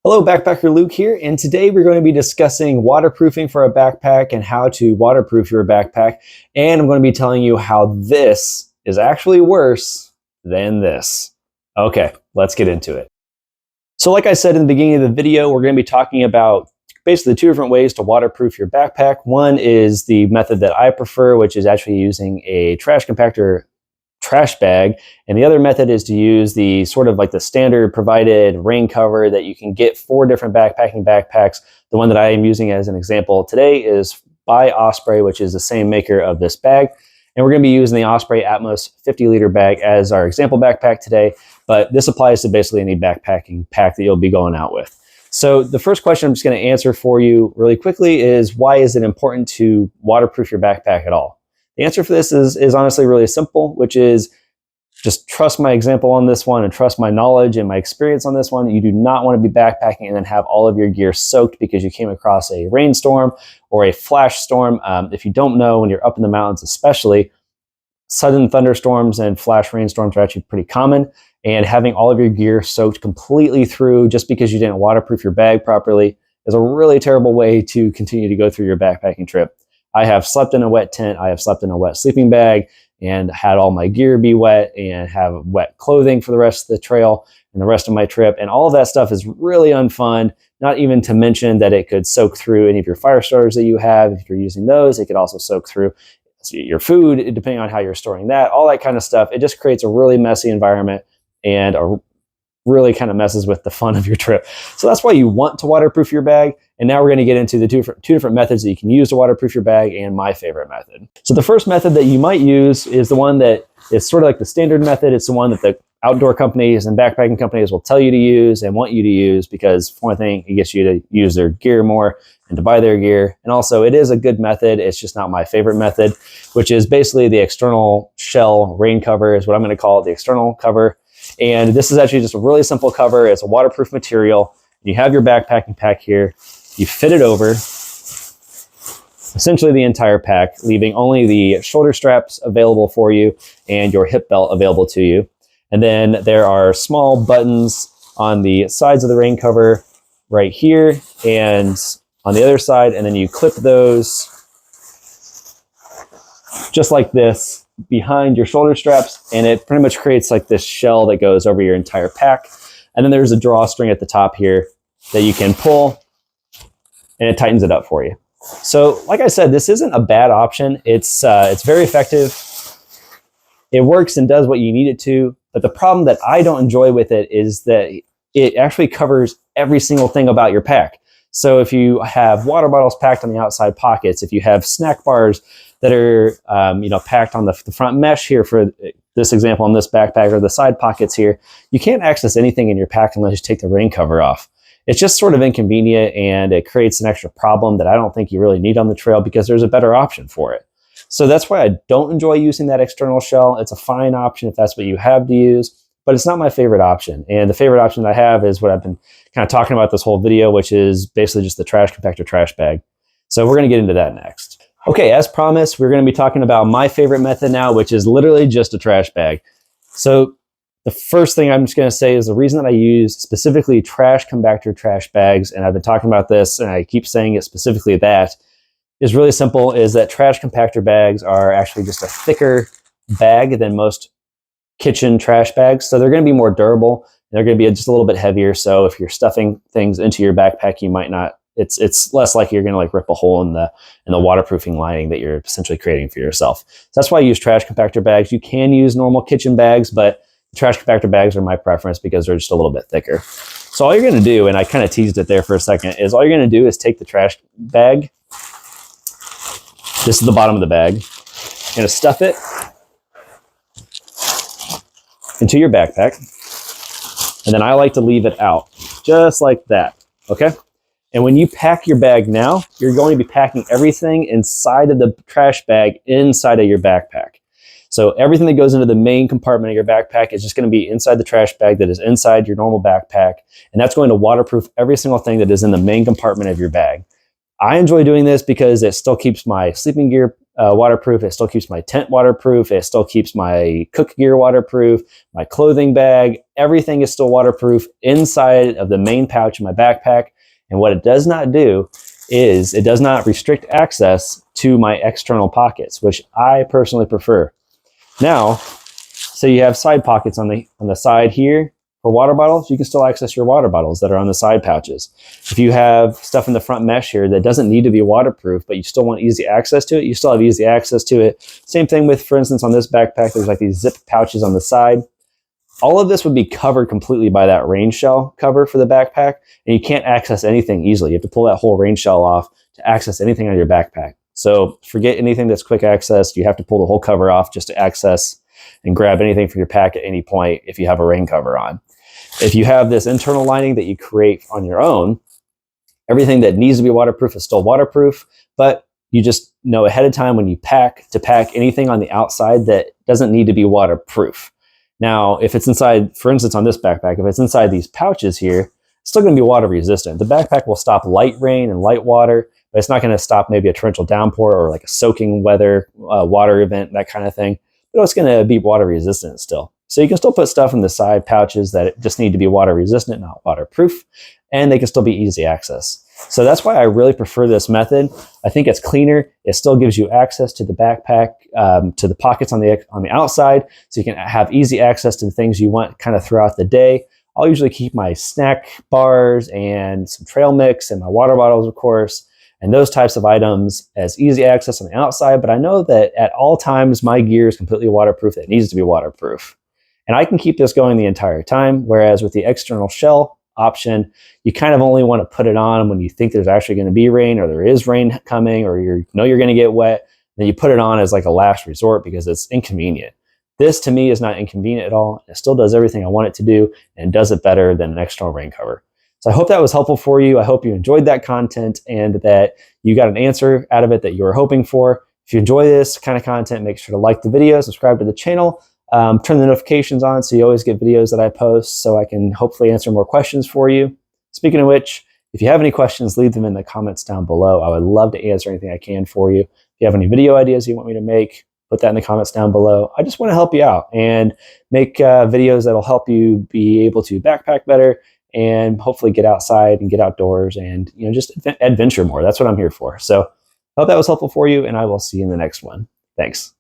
Hello, Backpacker Luke here, and today we're going to be discussing waterproofing for a backpack and how to waterproof your backpack. And I'm going to be telling you how this is actually worse than this. Okay, let's get into it. So like I said in the beginning of the video, we're going to be talking about basically two different ways to waterproof your backpack. One is the method that I prefer, which is actually using a trash compactor trash bag, and the other method is to use the sort of like the standard provided rain cover that you can get for different backpacking backpacks. The one that I am using as an example today is by Osprey, which is the same maker of this bag, and we're going to be using the Osprey Atmos 50-liter bag as our example backpack today, but this applies to basically any backpacking pack that you'll be going out with. So the first question I'm just going to answer for you really quickly is, why is it important to waterproof your backpack at all? The answer for this is honestly really simple, which is just trust my example on this one and trust my knowledge and my experience on this one. You do not want to be backpacking and then have all of your gear soaked because you came across a rainstorm or a flash storm. If you don't know, when you're up in the mountains especially, sudden thunderstorms and flash rainstorms are actually pretty common. And having all of your gear soaked completely through just because you didn't waterproof your bag properly is a really terrible way to continue to go through your backpacking trip. I have slept in a wet tent, I have slept in a wet sleeping bag, and had all my gear be wet and have wet clothing for the rest of the trail and the rest of my trip. And all of that stuff is really unfun, not even to mention that it could soak through any of your fire starters that you have. If you're using those, it could also soak through your food, depending on how you're storing that, all that kind of stuff. It just creates a really messy environment and really kind of messes with the fun of your trip. So that's why you want to waterproof your bag. And now we're going to get into the two different methods that you can use to waterproof your bag and my favorite method. So the first method that you might use is the one that is sort of like the standard method. It's the one that the outdoor companies and backpacking companies will tell you to use and want you to use because, for one thing, it gets you to use their gear more and to buy their gear. And also, it is a good method. It's just not my favorite method, which is basically the external shell rain cover is what I'm going to call it, the external cover. And this is actually just a really simple cover. It's a waterproof material. You have your backpacking pack here. You fit it over essentially the entire pack, leaving only the shoulder straps available for you and your hip belt available to you. And then there are small buttons on the sides of the rain cover right here and on the other side. And then you clip those just like this behind your shoulder straps, and it pretty much creates like this shell that goes over your entire pack. And then there's a drawstring at the top here that you can pull, and it tightens it up for you. So like I said, this isn't a bad option. It's very effective. It works and does what you need it to. But the problem that I don't enjoy with it is that it actually covers every single thing about your pack. So if you have water bottles packed on the outside pockets, if you have snack bars that are packed on the front mesh here for this example on this backpack, or the side pockets here, you can't access anything in your pack unless you take the rain cover off. It's just sort of inconvenient, and it creates an extra problem that I don't think you really need on the trail because there's a better option for it. So that's why I don't enjoy using that external shell. It's a fine option if that's what you have to use, but it's not my favorite option. And the favorite option that I have is what I've been kind of talking about this whole video, which is basically just the trash compactor trash bag. So we're going to get into that next. Okay, as promised, we're going to be talking about my favorite method now, which is literally just a trash bag. So the first thing I'm just going to say is the reason that I use specifically trash compactor trash bags, and I've been talking about this and I keep saying it specifically, that is really simple, is that trash compactor bags are actually just a thicker bag than most kitchen trash bags. So they're going to be more durable. They're going to be just a little bit heavier. So if you're stuffing things into your backpack, you might not, it's less likely you're going to like rip a hole in the waterproofing lining that you're essentially creating for yourself. So that's why I use trash compactor bags. You can use normal kitchen bags, but trash compactor bags are my preference because they're just a little bit thicker. So all you're going to do, and I kind of teased it there for a second, is all you're going to do is take the trash bag. This is the bottom of the bag. You're going to stuff it into your backpack. And then I like to leave it out just like that. Okay. And when you pack your bag now, you're going to be packing everything inside of the trash bag inside of your backpack. So everything that goes into the main compartment of your backpack is just going to be inside the trash bag that is inside your normal backpack. And that's going to waterproof every single thing that is in the main compartment of your bag. I enjoy doing this because it still keeps my sleeping gear waterproof. It still keeps my tent waterproof. It still keeps my cook gear waterproof. My clothing bag, everything is still waterproof inside of the main pouch in my backpack. And what it does not do is it does not restrict access to my external pockets, which I personally prefer. Now, so you have side pockets on the side here for water bottles. You can still access your water bottles that are on the side pouches. If you have stuff in the front mesh here that doesn't need to be waterproof, but you still want easy access to it, you still have easy access to it. Same thing with, for instance, on this backpack, there's like these zip pouches on the side. All of this would be covered completely by that rain shell cover for the backpack, and you can't access anything easily. You have to pull that whole rain shell off to access anything on your backpack. So forget anything that's quick access. You have to pull the whole cover off just to access and grab anything from your pack at any point if you have a rain cover on. If you have this internal lining that you create on your own, everything that needs to be waterproof is still waterproof, but you just know ahead of time when you pack to pack anything on the outside that doesn't need to be waterproof. Now, if it's inside, for instance, on this backpack, if it's inside these pouches here, it's still going to be water resistant. The backpack will stop light rain and light water, but it's not going to stop maybe a torrential downpour or like a soaking weather, water event, that kind of thing. But it's going to be water resistant still. So you can still put stuff in the side pouches that just need to be water resistant, not waterproof, and they can still be easy access. So that's why I really prefer this method. I think it's cleaner. It still gives you access to the backpack, to the pockets on the outside, so you can have easy access to the things you want kind of throughout the day. I'll usually keep my snack bars and some trail mix and my water bottles, of course, and those types of items as easy access on the outside. But I know that at all times, my gear is completely waterproof. It needs to be waterproof. And I can keep this going the entire time, whereas with the external shell option, you kind of only want to put it on when you think there's actually going to be rain or there is rain coming or you know you're going to get wet. Then you put it on as like a last resort because it's inconvenient. This to me is not inconvenient at all. It still does everything I want it to do and does it better than an external rain cover. So I hope that was helpful for you. I hope you enjoyed that content and that you got an answer out of it that you were hoping for. If you enjoy this kind of content, make sure to like the video, subscribe to the channel, turn the notifications on so you always get videos that I post so I can hopefully answer more questions for you. Speaking of which, if you have any questions, leave them in the comments down below. I would love to answer anything I can for you. If you have any video ideas you want me to make, put that in the comments down below. I just want to help you out and make videos that'll help you be able to backpack better and hopefully get outside and get outdoors and just adventure more. That's what I'm here for. So I hope that was helpful for you, and I will see you in the next one. Thanks.